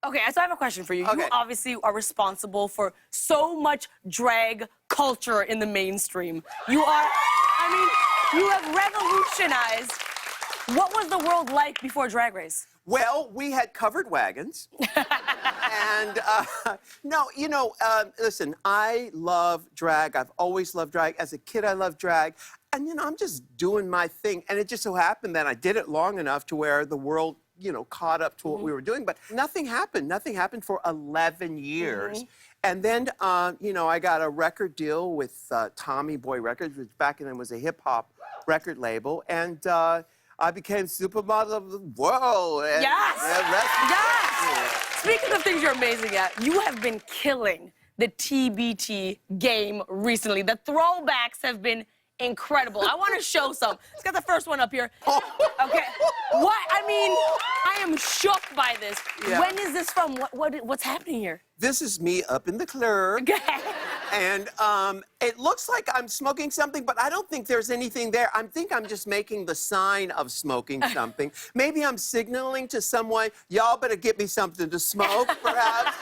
Okay, so I have a question for you. Okay. You obviously are responsible for so much drag culture in the mainstream. You are, I mean, you have revolutionized. What was the world like before Drag Race? Well, we had covered wagons. And, no, listen, I love drag. I've always loved drag. As a kid, I loved drag. And, I'm just doing my thing. And it just so happened that I did it long enough to where the world, caught up to what we were doing. But nothing happened. Nothing happened for 11 years. And then, I got a record deal with Tommy Boy Records, which back then was a hip-hop record label. And I became supermodel of the world. And Yes! Yes! Speaking of things you're amazing at, you have been killing the TBT game recently. The throwbacks have been incredible. I want to show some. Let's get the first one up here. Okay. What? I mean, I am shook by this. Yeah. When is this from? What's happening here? This is me up in the club. Okay. And it looks like I'm smoking something, but I don't think there's anything there. I think I'm just making the sign of smoking something. Maybe I'm signaling to someone, y'all better get me something to smoke, perhaps.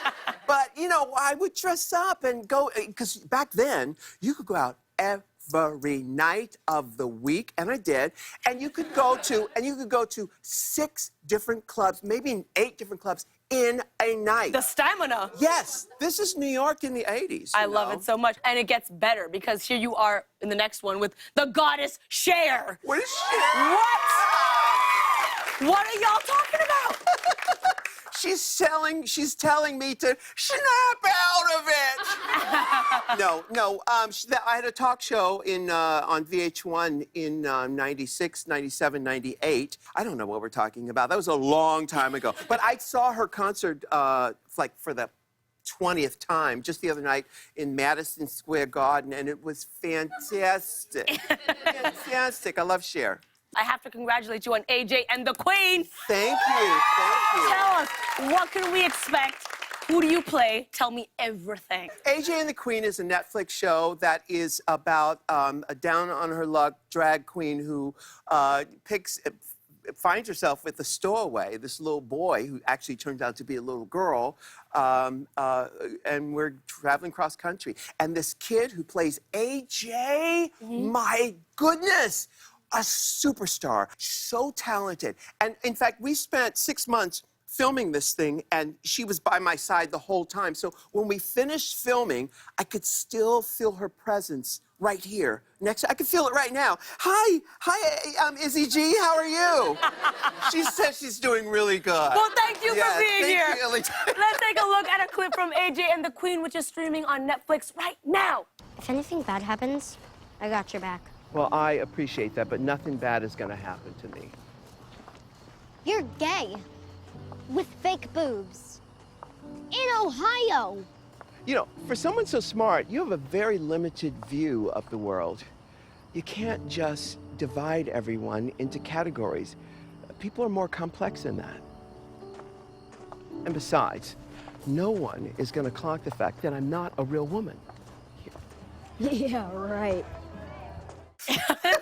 But, I would dress up and go, because back then, you could go out every night of the week, and I did, and you could go to 6 different clubs, maybe 8 different clubs in a night. The stamina. Yes, this is New York in the 80s. I love it so much. And it gets better because here you are in the next one with the goddess Cher. What is Cher? What? What are y'all talking about? She's telling me to snap out of it. No. I had a talk show on VH1 in 96, 97, 98. I don't know what we're talking about. That was a long time ago. But I saw her concert for the 20th time just the other night in Madison Square Garden, and it was fantastic. Fantastic. I love Cher. I have to congratulate you on AJ and the Queen. Thank you. Tell us, what can we expect? Who do you play? Tell me everything. AJ and the Queen is a Netflix show that is about a down-on-her-luck drag queen who finds herself with a stowaway, this little boy who actually turns out to be a little girl, and we're traveling cross-country. And this kid who plays AJ, my goodness, a superstar, so talented. And in fact, we spent 6 months filming this thing, and she was by my side the whole time. So when we finished filming, I could still feel her presence right here. I can feel it right now. Hi, Izzy G, how are you? She says she's doing really good. Well, thank you for being here. You. Let's take a look at a clip from AJ and the Queen, which is streaming on Netflix right now. If anything bad happens, I got your back. Well, I appreciate that, but nothing bad is gonna happen to me. You're gay. With fake boobs. In Ohio. For someone so smart, you have a very limited view of the world. You can't just divide everyone into categories. People are more complex than that. And besides, no one is gonna clock the fact that I'm not a real woman. Yeah, right. This